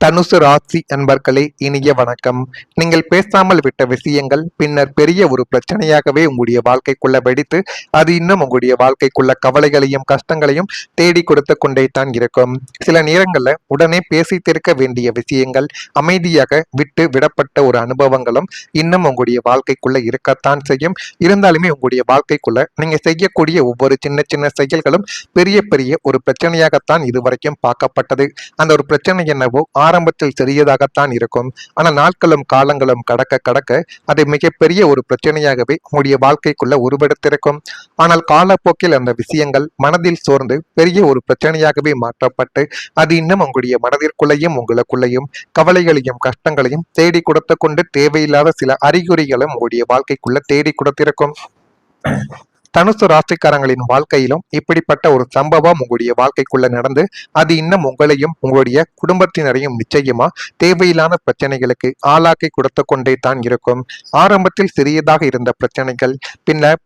தனுசு ராசி அன்பர்களே, இனிய வணக்கம். நீங்கள் பேசாமல் விட்ட விஷயங்கள் பின்னர் பெரிய ஒரு பிரச்சனையாகவே உங்களுடைய வாழ்க்கைக்குள்ள வெடித்து அது இன்னும் உங்களுடைய வாழ்க்கைக்குள்ள கவலைகளையும் கஷ்டங்களையும் தேடி கொடுத்து கொண்டே தான் இருக்கும். சில நேரங்கள்ல உடனே பேசி தீர்க்க வேண்டிய விஷயங்கள் அமைதியாக விட்டு விடப்பட்ட ஒரு அனுபவங்களும் இன்னும் உங்களுடைய வாழ்க்கைக்குள்ள இருக்கத்தான் செய்யும். இருந்தாலுமே உங்களுடைய வாழ்க்கைக்குள்ள நீங்க செய்யக்கூடிய ஒவ்வொரு சின்ன சின்ன செயல்களும் பெரிய பெரிய ஒரு பிரச்சனையாகத்தான் இதுவரைக்கும் பார்க்கப்பட்டது. அந்த ஒரு பிரச்சனை என்னவோ ஆரம்பத்தில் சிறியதாகத்தான் இருக்கும். ஆனால் நாட்களும் காலங்களும் கடக்க கடக்க அது மிகப்பெரிய ஒரு பிரச்சனையாகவே உங்களுடைய வாழ்க்கைக்குள்ள உருவெடுத்திருக்கும். ஆனால் காலப்போக்கில் அந்த விஷயங்கள் மனதில் சோர்ந்து பெரிய ஒரு பிரச்சனையாகவே மாற்றப்பட்டு அது இன்னும் உங்களுடைய மனதிற்குள்ளேயும் உங்களுக்குள்ளேயும் கவலைகளையும் கஷ்டங்களையும் தேடி கொடுத்து கொண்டு தேவையில்லாத சில அறிகுறிகளும் உங்களுடைய வாழ்க்கைக்குள்ள தேடி கொடுத்திருக்கும். தனுசு ராசிக்காரங்களின் வாழ்க்கையிலும் இப்படிப்பட்ட ஒரு சம்பவம் உங்களுடைய வாழ்க்கைக்குள்ள நடந்து அது இன்னும் உங்களையும் உங்களுடைய குடும்பத்தினரையும் நிச்சயமா தேவையில்லாத பிரச்சனைகளுக்கு ஆளாக்கி கொடுத்து கொண்டே தான் இருக்கும். ஆரம்பத்தில் சிறியதாக இருந்த பிரச்சனைகள்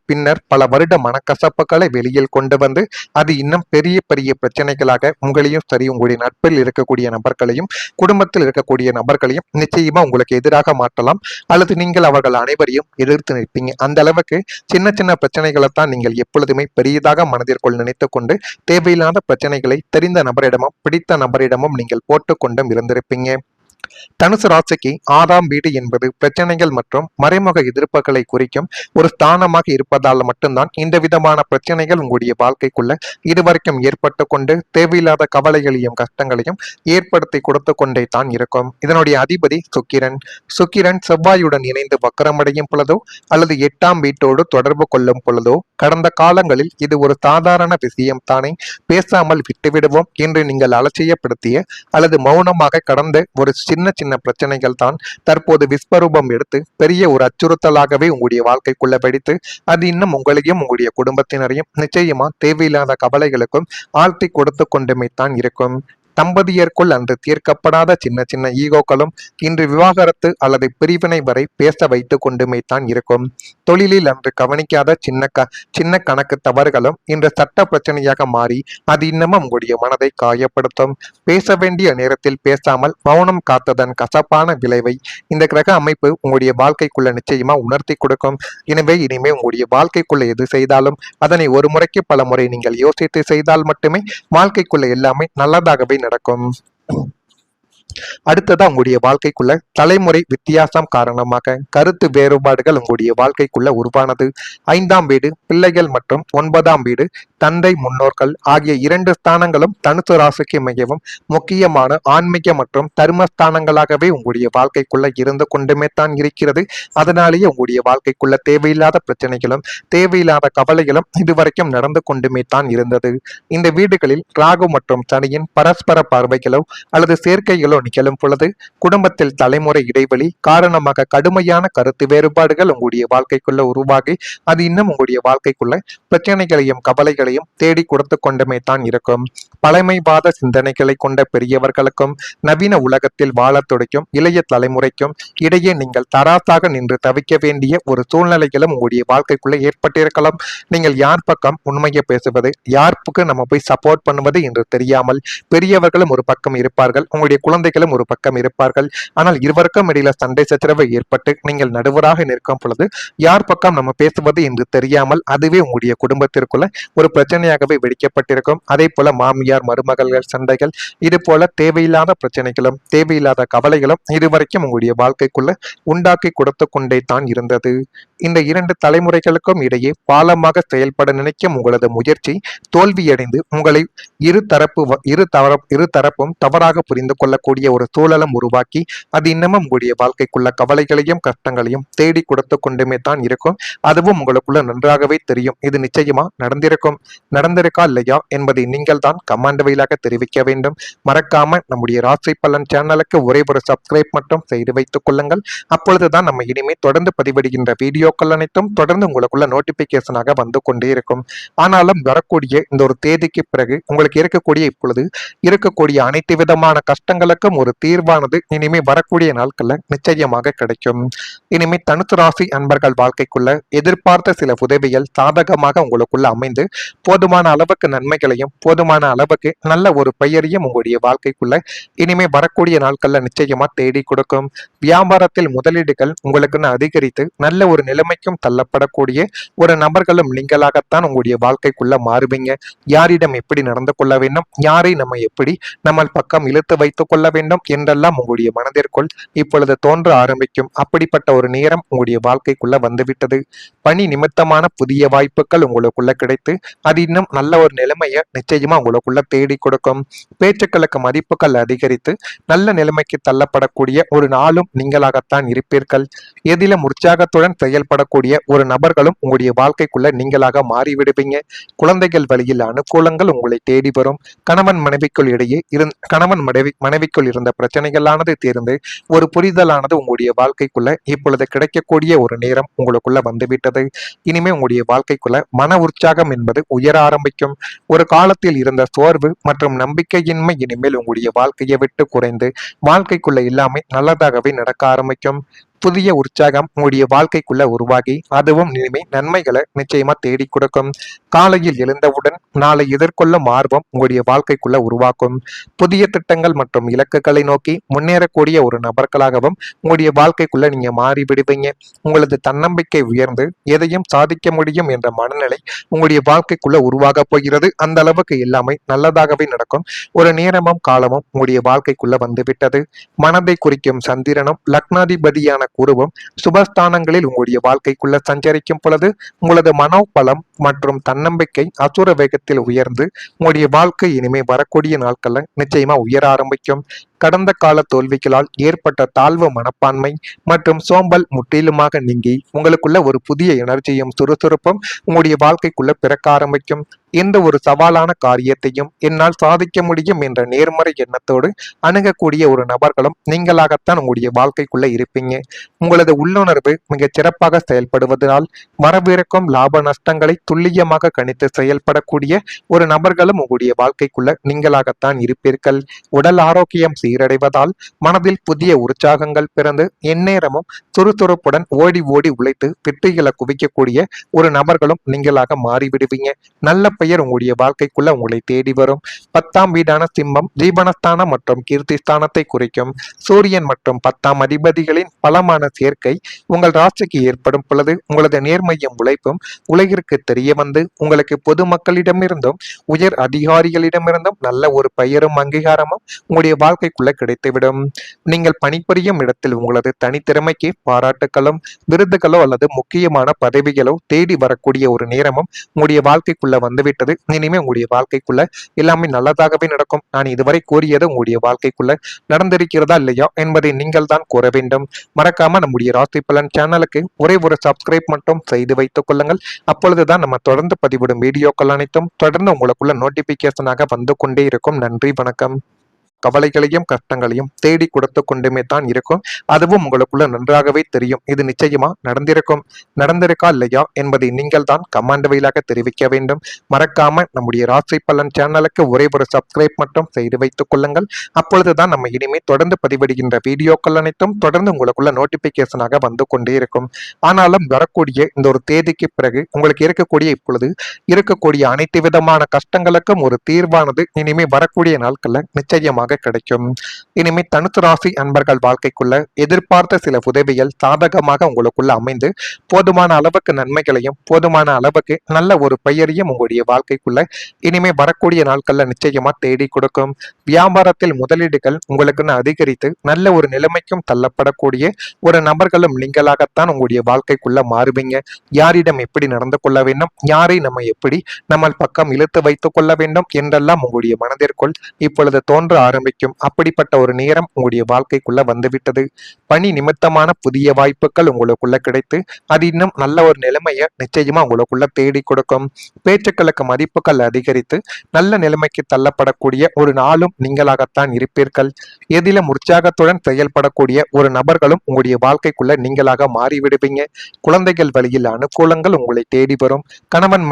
பின்னர் பல வருட மனக்கசப்புகளை வெளியில் கொண்டு வந்து அது இன்னும் பெரிய பெரிய பிரச்சனைகளாக உங்களையும் சரி உங்களுடைய நட்பில் இருக்கக்கூடிய நபர்களையும் குடும்பத்தில் இருக்கக்கூடிய நபர்களையும் நிச்சயமா உங்களுக்கு எதிராக மாற்றலாம், அல்லது நீங்கள் அவர்கள் அனைவரையும் எதிர்த்து நிற்பீங்க. அந்த அளவுக்கு சின்ன சின்ன பிரச்சனைகளை தான் நீங்கள் எப்பொழுதுமே பெரியதாக மனதிற்குள் நினைத்துக் கொண்டு தேவையில்லாத பிரச்சனைகளை தெரிந்த நபரிடமும் பிடித்த நபரிடமும் நீங்கள் போட்டுக்கொண்டும் இருந்திருப்பீங்க. தனுசு ராசிக்கு 6ஆம் வீடு என்பது பிரச்சனைகள் மற்றும் மறைமுக எதிர்ப்புகளை குறிக்கும் ஒரு ஸ்தானமாக இருப்பதால் மட்டும்தான் இந்த விதமான பிரச்சனைகள் உங்களுடைய வாழ்க்கைக்குள்ள இதுவரைக்கும் ஏற்பட்டு கொண்டு தேவையில்லாத கவலைகளையும் கஷ்டங்களையும் ஏற்படுத்தி கொடுத்து கொண்டே தான் இருக்கும். இதனுடைய அதிபதி சுக்கிரன் செவ்வாயுடன் இணைந்து வக்கரமடையும் பொழுதோ அல்லது 8ஆம் வீட்டோடு தொடர்பு கொள்ளும் பொழுதோ கடந்த காலங்களில் இது ஒரு சாதாரண விஷயம் தானே, பேசாமல் விட்டுவிடுவோம் என்று நீங்கள் அலட்சியப்படுத்திய அல்லது மௌனமாக கடந்த ஒரு சின்ன சின்ன பிரச்சனைகள் தான் தற்போது விஸ்வரூபம் எடுத்து பெரிய ஒரு அச்சுறுத்தலாகவே உங்களுடைய வாழ்க்கைக்குள்ள வெடித்து அது இன்னும் உங்களையும் உங்களுடைய குடும்பத்தினரையும் நிச்சயமா தேவையில்லாத கவலைகளுக்கும் ஆழ்த்தி கொடுத்து கொண்டுமே தான் இருக்கும். தம்பதியருக்குள் அன்று தீர்க்கப்படாத சின்ன சின்ன ஈகோக்களும் இன்று விவாகரத்து அல்லது பிரிவினை வரை பேச வைத்து கொண்டுமே தான் இருக்கும். தொழிலில் அன்று கவனிக்காத சின்ன கணக்கு தவறுகளும் இன்று சட்ட பிரச்சனையாக மாறி அது இன்னமும் உங்களுடைய மனதை காயப்படுத்தும். பேச வேண்டிய நேரத்தில் பேசாமல் மௌனம் காத்ததன் கசப்பான விளைவை இந்த கிரக அமைப்பு உங்களுடைய வாழ்க்கைக்குள்ள நிச்சயமா உணர்த்தி கொடுக்கும். எனவே இனிமே உங்களுடைய வாழ்க்கைக்குள்ள எது செய்தாலும் அதனை ஒரு முறைக்கு பல முறை நீங்கள் யோசித்து செய்தால் மட்டுமே வாழ்க்கைக்குள்ள எல்லாமே நல்லதாகவே நடக்கும். அடுத்ததா உங்களுடைய வாழ்க்கைக்குள்ள தலைமுறை வித்தியாசம் காரணமாக கருத்து வேறுபாடுகள் உங்களுடைய வாழ்க்கைக்குள்ள உருவானது. 5ஆம் வீடு பிள்ளைகள் மற்றும் 9ஆம் வீடு தந்தை முன்னோர்கள் ஆகிய 2 ஸ்தானங்களும் தனுசு ராசிக்கு மிகவும் முக்கியமான ஆன்மீக மற்றும் தர்மஸ்தானங்களாகவே உங்களுடைய வாழ்க்கைக்குள்ள இருந்து கொண்டுமே தான் இருக்கிறது. அதனாலேயே உங்களுடைய வாழ்க்கைக்குள்ள தேவையில்லாத பிரச்சனைகளும் தேவையில்லாத கவலைகளும் இதுவரைக்கும் நடந்து கொண்டுமே தான் இருந்தது. இந்த வீடுகளில் ராகு மற்றும் சனியின் பரஸ்பர பார்வைகளோ அல்லது சேர்க்கைகளோ நிகழும் பொழுது குடும்பத்தில் தலைமுறை இடைவெளி காரணமாக கடுமையான கருத்து வேறுபாடுகள் உங்களுடைய வாழ்க்கைக்குள்ள உருவாகி அது இன்னும் உங்களுடைய வாழ்க்கைக்குள்ள பிரச்சனைகளையும் கவலைகளையும் தேடி கொடுத்து கொண்டுமே தான் இருக்கும். பழமைவாத சிந்தனைகளை கொண்ட பெரியவர்களுக்கும் நவீன உலகத்தில் வாழ துடிக்கும் இளைய தலைமுறைக்கும் இடையே நீங்கள் தராசாக நின்று தவிக்க வேண்டிய ஒரு சூழ்நிலைகளும் உங்களுடைய வாழ்க்கைக்குள்ள ஏற்பட்டிருக்கலாம். நீங்கள் யார் பக்கம் உண்மையை பேசுவது, யாருக்கு நம்ம போய் சப்போர்ட் பண்ணுவது என்று தெரியாமல் பெரியவர்களும் ஒரு பக்கம் இருப்பார்கள், உங்களுடைய குழந்தைகளும் ஒரு பக்கம் இருப்பார்கள். ஆனால் இருவருக்கும் இடையில சண்டை சச்சரவு ஏற்பட்டு நீங்கள் நடுவராக நிற்கும் பொழுது யார் பக்கம் நம்ம பேசுவது என்று தெரியாமல் அதுவே உங்களுடைய குடும்பத்திற்குள்ள ஒரு பிரச்சனையாகவே வெடிக்கப்பட்டிருக்கும். அதே போல மாமியார் மருமகள்கள் சண்டைகள், இது போல தேவையில்லாத பிரச்சனைகளும் தேவையில்லாத கவலைகளும் இதுவரைக்கும் உங்களுடைய வாழ்க்கைக்குள்ள உண்டாக்கி கொடுத்து கொண்டே தான் இருந்தது. இந்த 2 தலைமுறைகளுக்கும் இடையே பாலமாக செயல்பட நினைக்கும் உங்களது முயற்சி தோல்வியடைந்து உங்களை இரு தரப்பும் தவறாக புரிந்து கொள்ளக்கூடிய ஒரு சூழலும் உருவாக்கி அது இன்னமும் உங்களுடைய வாழ்க்கைக்குள்ள கவலைகளையும் கஷ்டங்களையும் தேடி கொடுத்து கொண்டுமே தான் இருக்கும். அதுவும் உங்களுக்குள்ள நன்றாகவே தெரியும். இது நிச்சயமா நடந்திருக்கா இல்லையா என்பதை நீங்கள் தான் கமெண்ட் வழியாக தெரிவிக்க வேண்டும். மறக்காம நம்முடைய ராசி பலன் சேனலுக்கு ஒரே ஒரு சப்ஸ்கிரைப் மட்டும் செய்து வைத்துக் கொள்ளுங்கள். அப்பொழுதுதான் நம்ம இனிமே தொடர்ந்து பதிவிடுகின்ற வீடியோ வீடியோக்கள் அனைத்தும் தொடர்ந்து உங்களுக்குள்ள நோட்டிபிகேஷனாக வந்து கொண்டே இருக்கும். ஆனாலும் வரக்கூடிய இந்த ஒரு தேதிக்கு பிறகு உங்களுக்கு இருக்கக்கூடிய அனைத்து விதமான கஷ்டங்களுக்கும் ஒரு தீர்வானது இனிமே வரக்கூடிய நாட்கள்ல நிச்சயமாக கிடைக்கும். இனிமே தனுசு ராசி அன்பர்கள் வாழ்க்கைக்குள்ள எதிர்பார்த்த சில உதவிகள் சாதகமாக உங்களுக்குள்ள அமைந்து போதுமான அளவுக்கு நன்மைகளையும் போதுமான அளவுக்கு நல்ல ஒரு பெயரையும் உங்களுடைய வாழ்க்கைக்குள்ள இனிமே வரக்கூடிய நாட்கள்ல நிச்சயமா தேடி கொடுக்கும். வியாபாரத்தில் முதலீடுகள் உங்களுக்குன்னு அதிகரித்து நல்ல ஒரு நிலைமைக்கும் தள்ளப்படக்கூடிய ஒரு நபர்களும் நீங்களாகத்தான் உங்களுடைய வாழ்க்கைக்குள்ள மாறுவீங்க. யாரிடம் எப்படி நடந்து கொள்ள வேண்டும், யாரை நம்ம எப்படி நம்ம பக்கம் இழுத்து வைத்துக் கொள்ள வேண்டும் என்றெல்லாம் உங்களுடைய மனதிற்குள் இப்பொழுது தோன்ற ஆரம்பிக்கும். அப்படிப்பட்ட ஒரு நேரம் உங்களுடைய வாழ்க்கைக்குள்ள வந்துவிட்டது. பணி நிமித்தமான புதிய வாய்ப்புகள் உங்களுக்குள்ள கிடைத்து அது இன்னும் நல்ல ஒரு நிலைமையை நிச்சயமா உங்களுக்குள்ள தேடி கொடுக்கும். பேச்சுக்களுக்கு மதிப்புகள் அதிகரித்து நல்ல நிலைமைக்கு தள்ளப்படக்கூடிய ஒரு நாளும் நீங்களாகத்தான் இருப்பீர்கள். எதிலும் உற்சாகத்துடன் செயல்படக்கூடிய ஒரு நபர்களும் உங்களுடைய வாழ்க்கைக்குள்ள நீங்களாக மாறிவிடுவீங்க. குழந்தைகள் வழியில் அனுகூலங்கள் உங்களை தேடி வரும். கணவன் மனைவிக்குள் இருந்த பிரச்சனைகளானது தீர்ந்து ஒரு புரிதலானது உங்களுடைய வாழ்க்கைக்குள்ள இப்பொழுது கிடைக்கக்கூடிய ஒரு நேரம் உங்களுக்குள்ள வந்துவிட்டது. இனிமே உங்களுடைய வாழ்க்கைக்குள்ள மன உற்சாகம் என்பது உயர ஆரம்பிக்கும். ஒரு காலத்தில் இருந்த சோர்வு மற்றும் நம்பிக்கையின்மை இனிமேல் உங்களுடைய வாழ்க்கையை விட்டு குறைந்து வாழ்க்கைக்குள்ள எல்லாமே நல்லதாகவே நடக்க ஆரம்பிக்கும். புதிய உற்சாகம் உங்களுடைய வாழ்க்கைக்குள்ள உருவாகி அதுவும் இனிமே நன்மைகளை நிச்சயமா தேடி கொடுக்கும். காலையில் எழுந்தவுடன் நாளை எதிர்கொள்ளும் ஆர்வம் உங்களுடைய வாழ்க்கைக்குள்ள உருவாக்கும். புதிய திட்டங்கள் மற்றும் இலக்குகளை நோக்கி முன்னேறக்கூடிய ஒரு நபர்களாகவும் உங்களுடைய வாழ்க்கைக்குள்ள நீங்க மாறிவிடுவீங்க. உங்களது தன்னம்பிக்கை உயர்ந்து எதையும் சாதிக்க முடியும் என்ற மனநிலை உங்களுடைய வாழ்க்கைக்குள்ள உருவாக போகிறது. அந்த அளவுக்கு எல்லாமே நல்லதாகவே நடக்கும். ஒரு நேரமும் காலமும் உங்களுடைய வாழ்க்கைக்குள்ள வந்துவிட்டது. மனதை குறிக்கும் சந்திரனும் லக்னாதிபதியான குருவும் சுபஸ்தானங்களில் உங்களுடைய வாழ்க்கைக்குள்ள சஞ்சரிக்கும் பொழுது உங்களது மனோபலம் மற்றும் தன்னம்பிக்கை அசுர வேகத்தில் உயர்ந்து உங்களுடைய வாழ்க்கை இனிமே வரக்கூடிய நாட்கள்ல நிச்சயமா உயர ஆரம்பிக்கும். கடந்த கால தோல்விகளால் ஏற்பட்ட தாழ்வு மனப்பான்மை மற்றும் சோம்பல் முற்றிலுமாக நீங்கி உங்களுக்குள்ள ஒரு புதிய எனர்ஜியும் சுறுசுறுப்பும் உங்களுடைய வாழ்க்கைக்குள்ள பிறக்க ஆரம்பிக்கும். எந்த ஒரு சவாலான காரியத்தையும் என்னால் சாதிக்க முடியும் என்ற நேர்மறை எண்ணத்தோடு அணுகக்கூடிய ஒரு நபர்களும் நீங்களாகத்தான் உங்களுடைய வாழ்க்கைக்குள்ள இருப்பீங்க. உங்களது உள்ளுணர்வு மிகச் சிறப்பாக செயல்படுவதனால் வரவிருக்கும் லாப நஷ்டங்களை துல்லியமாக கணித்து செயல்படக்கூடிய ஒரு நபர்களும் உங்களுடைய வாழ்க்கைக்குள்ள நீங்களாகத்தான் இருப்பீர்கள். உடல் ஆரோக்கியம் சீரடைவதால் மனதில் புதிய உற்சாகங்கள் பிறந்து எந்நேரமும் சுறுசுறுப்புடன் ஓடி ஓடி உழைத்து வெற்றிகளை குவிக்கக்கூடிய ஒரு நபர்களும் நீங்களாக மாறிவிடுவீங்க. நல்ல பெயர் உங்களுடைய வாழ்க்கைக்குள்ள உங்களை தேடி வரும். 10ஆம் வீடான சிம்மம் ஜீவனஸ்தானம் மற்றும் கீர்த்திஸ்தானத்தை குறிக்கும். சூரியன் மற்றும் 10ஆம் அதிபதிகளின் பலமான சேர்க்கை உங்கள் ராசிக்கு ஏற்படும் பொழுது உங்களது நேர்மையும் உழைப்பும் உலகிற்கு தெரிய வந்து உங்களுக்கு பொதுமக்களிடமிருந்தும் உயர் அதிகாரிகளிடமிருந்தும் நல்ல ஒரு பெயரும் அங்கீகாரமும் உங்களுடைய வாழ்க்கைக்குள்ள கிடைத்துவிடும். நீங்கள் பணிபுரியும் இடத்தில் உங்களது தனித்திறமைக்கு பாராட்டுகளும் விருதுகளோ அல்லது முக்கியமான பதவிகளோ தேடி வரக்கூடிய ஒரு நேரமும் உங்களுடைய வாழ்க்கைக்குள்ள வந்துவிட்டது. இனிமே உங்களுடைய வாழ்க்கைக்குள்ள எல்லாமே நல்லதாகவே நடக்கும். நான் இதுவரை கூறியது உங்களுடைய வாழ்க்கைக்குள்ள நடந்திருக்கிறதா இல்லையா என்பதை நீங்கள் தான் கூற வேண்டும். மறக்காம நம்முடைய ராசி பலன் சேனலுக்கு ஒரே ஒரு சப்ஸ்கிரைப் மட்டும் செய்து வைத்துக் கொள்ளுங்கள். அப்பொழுதுதான் நம்ம தொடர்ந்து பதிவிடும் வீடியோக்கள் அனைத்தும் தொடர்ந்து உங்களுக்குள்ள நோட்டிபிகேஷனாக வந்து கொண்டே இருக்கும். நன்றி, வணக்கம். கவலைகளையும் கஷ்டங்களையும் தேடி கொடுத்து கொண்டுமே தான் இருக்கும். அதுவும் உங்களுக்குள்ள நன்றாகவே தெரியும். இது நிச்சயமா நடந்திருக்கா இல்லையா என்பதை நீங்கள் தான் கமெண்ட் வழியாக தெரிவிக்க வேண்டும். மறக்காம நம்முடைய ராசி பலன் சேனலுக்கு ஒரே ஒரு சப்ஸ்கிரைப் மட்டும் செய்து வைத்துக் கொள்ளுங்கள். அப்பொழுதுதான் நம்ம இனிமே தொடர்ந்து பதிவிடுகின்ற வீடியோக்கள் அனைத்தும் தொடர்ந்து உங்களுக்குள்ள நோட்டிபிகேஷனாக வந்து கொண்டே இருக்கும். ஆனாலும் வரக்கூடிய இந்த ஒரு தேதிக்கு பிறகு உங்களுக்கு இருக்கக்கூடிய அனைத்து விதமான கஷ்டங்களுக்கும் ஒரு தீர்வானது இனிமே வரக்கூடிய நாட்கள்ல நிச்சயமாக கிடைக்கும். இனிமே தனுசு ராசி அன்பர்கள் வாழ்க்கைக்குள்ள எதிர்பார்த்த சில உதவிகள் சாதகமாக உங்களுக்குள்ள அமைந்து போதுமான அளவுக்கு நன்மைகளையும் போதுமான அளவுக்கு நல்ல ஒரு பெயரையும் உங்களுடைய வாழ்க்கைக்குள்ள இனிமே வரக்கூடிய நாட்கள்ல நிச்சயமா தேடி கொடுக்கும். வியாபாரத்தில் முதலீடுகள் உங்களுக்குன்னு அதிகரித்து நல்ல ஒரு நிலைமைக்கும் தள்ளப்படக்கூடிய ஒரு நபர்களும் நீங்களாகத்தான் உங்களுடைய வாழ்க்கைக்குள்ள மாறுவீங்க. யாரிடம் எப்படி நடந்து கொள்ள வேண்டும், யாரை நம்ம எப்படி நம்ம பக்கம் இழுத்து வைத்துக் கொள்ள வேண்டும் என்றெல்லாம் உங்களுடைய மனதிற்குள் இப்பொழுது தோன்ற ஆரம்பிக்கும். அப்படிப்பட்ட ஒரு நேரம் உங்களுடைய வாழ்க்கைக்குள்ள வந்துவிட்டது. பணி நிமித்தமான புதிய வாய்ப்புகள் உங்களுக்குள்ள கிடைத்து அது இன்னும் நல்ல ஒரு நிலைமையை நிச்சயமா உங்களுக்குள்ள தேடி கொடுக்கும். பேச்சுக்களுக்கு மதிப்புகள் அதிகரித்து நல்ல நிலைமைக்கு தள்ளப்படக்கூடிய ஒரு நாளும் நீங்களாகத்தான் இருப்பீர்கள். எதிலும் உற்சாகத்துடன் செயல்படக்கூடிய ஒரு நபர்களும் உங்களுடைய வாழ்க்கைக்குள்ள நீங்களாக மாறிவிடுவீங்க. குழந்தைகள் வழியில் அனுகூலங்கள் உங்களை தேடி வரும். கணவன்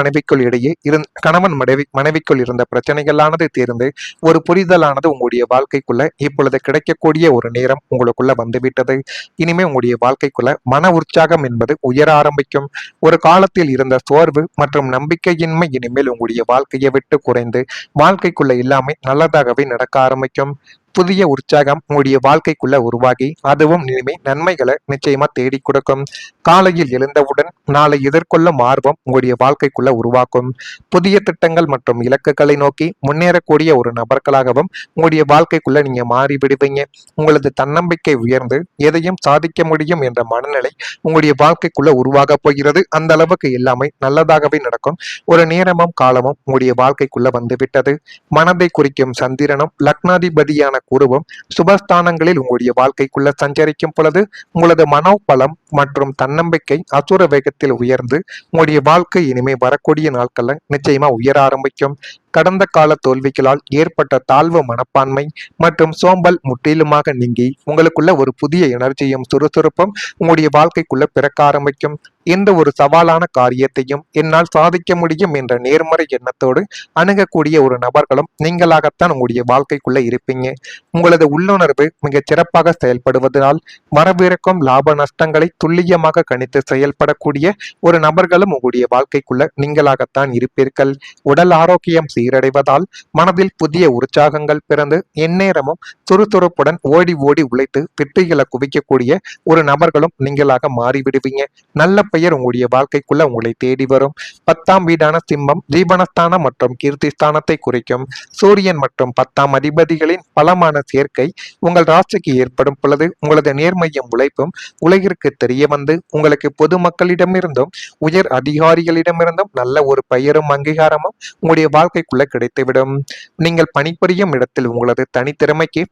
மனைவிக்குள் இருந்த பிரச்சனைகளானது தீர்ந்து ஒரு புரிதலானது உங்களுடைய வாழ்க்கைக்குள்ள இப்பொழுது கிடைக்கக்கூடிய ஒரு நேரம் உங்களுக்குள்ள வந்துவிட்டது. இனிமே உங்களுடைய வாழ்க்கைக்குள்ள மன உற்சாகம் என்பது உயர ஆரம்பிக்கும். ஒரு காலத்தில் இருந்த சோர்வு மற்றும் நம்பிக்கையின்மை இனிமேல் உங்களுடைய வாழ்க்கையை விட்டு குறைந்து வாழ்க்கைக்குள்ள எல்லாமே நல்லதாகவே நடக்க ஆரம்பிக்கும். புதிய உற்சாகம் உங்களுடைய வாழ்க்கைக்குள்ள உருவாகி அதுவும் இனிமே நன்மைகளை நிச்சயமா தேடி கொடுக்கும். காலையில் எழுந்தவுடன் நாளை எதிர்கொள்ளும் ஆர்வம் உங்களுடைய வாழ்க்கைக்குள்ள உருவாக்கும். புதிய திட்டங்கள் மற்றும் இலக்குகளை நோக்கி முன்னேறக்கூடிய ஒரு நபர்களாகவும் உங்களுடைய வாழ்க்கைக்குள்ள நீங்க மாறி விடுவீங்க. உங்களது தன்னம்பிக்கை உயர்ந்து எதையும் சாதிக்க முடியும் என்ற மனநிலை உங்களுடைய வாழ்க்கைக்குள்ள உருவாக போகிறது. அந்த அளவுக்கு எல்லாமே நல்லதாகவே நடக்கும். ஒரு நேரமும் காலமும் உங்களுடைய வாழ்க்கைக்குள்ள வந்துவிட்டது. மனதை குறிக்கும் சந்திரனும் லக்னாதிபதியான குருவும் சுபஸ்தானங்களில் உங்களுடைய வாழ்க்கைக்குள்ள சஞ்சரிக்கும் பொழுது உங்களது மனோபலம் மற்றும் தன்னம்பிக்கை அசுர வேகத்தில் உயர்ந்து உங்களுடைய வாழ்க்கை இனிமே வரக்கூடிய நாட்கள்ல நிச்சயமா உயர ஆரம்பிக்கும். கடந்த கால தோல்விகளால் ஏற்பட்ட தாழ்வு மனப்பான்மை மற்றும் சோம்பல் முற்றிலுமாக நீங்கி உங்களுக்குள்ள ஒரு புதிய எனர்ஜியும் சுறுசுறுப்பும் உங்களுடைய வாழ்க்கைக்குள்ள பிறக்க ஆரம்பிக்கும். எந்த ஒரு சவாலான காரியத்தையும் என்னால் சாதிக்க முடியும் என்ற நேர்மறை எண்ணத்தோடு அணுகக்கூடிய ஒரு நபர்களும் நீங்களாகத்தான் உங்களுடைய வாழ்க்கைக்குள்ள இருப்பீங்க. உங்களது உள்ளுணர்வு மிகச் சிறப்பாக செயல்படுவதனால் வரவிருக்கும் லாப நஷ்டங்களை துல்லியமாக கணித்து செயல்படக்கூடிய ஒரு நபர்களும் உங்களுடைய வாழ்க்கைக்குள்ள நீங்களாகத்தான் இருப்பீர்கள். உடல் ஆரோக்கியம் சீரடைவதால் மனதில் புதிய உற்சாகங்கள் பிறந்து எந்நேரமும் சுறுசுறுப்புடன் ஓடி ஓடி உழைத்து வெற்றிகளை குவிக்கக்கூடிய ஒரு நபர்களும் நீங்களாக மாறிவிடுவீங்க. நல்ல பெயர் உங்களுடைய வாழ்க்கைக்குள்ள உங்களை தேடி வரும். 10ஆம் வீடான சிம்மம் ஜீவனஸ்தானம் மற்றும் கீர்த்தி ஸ்தானத்தை குறிக்கும். சூரியன் மற்றும் 10ஆம் அதிபதிகளின் பலமான சேர்க்கை உங்கள் ராசிக்கு ஏற்படும் பொழுது உங்களது நேர்மையும் உழைப்பும் உலகிற்கு தெரிய வந்து உங்களுக்கு பொதுமக்களிடமிருந்தும் உயர் அதிகாரிகளிடமிருந்தும் நல்ல ஒரு பெயரும் அங்கீகாரமும் உங்களுடைய வாழ்க்கைக்குள்ள கிடைத்துவிடும். நீங்கள் பணிபுரியும் இடத்தில் உங்களது தனித்திறமைக்கு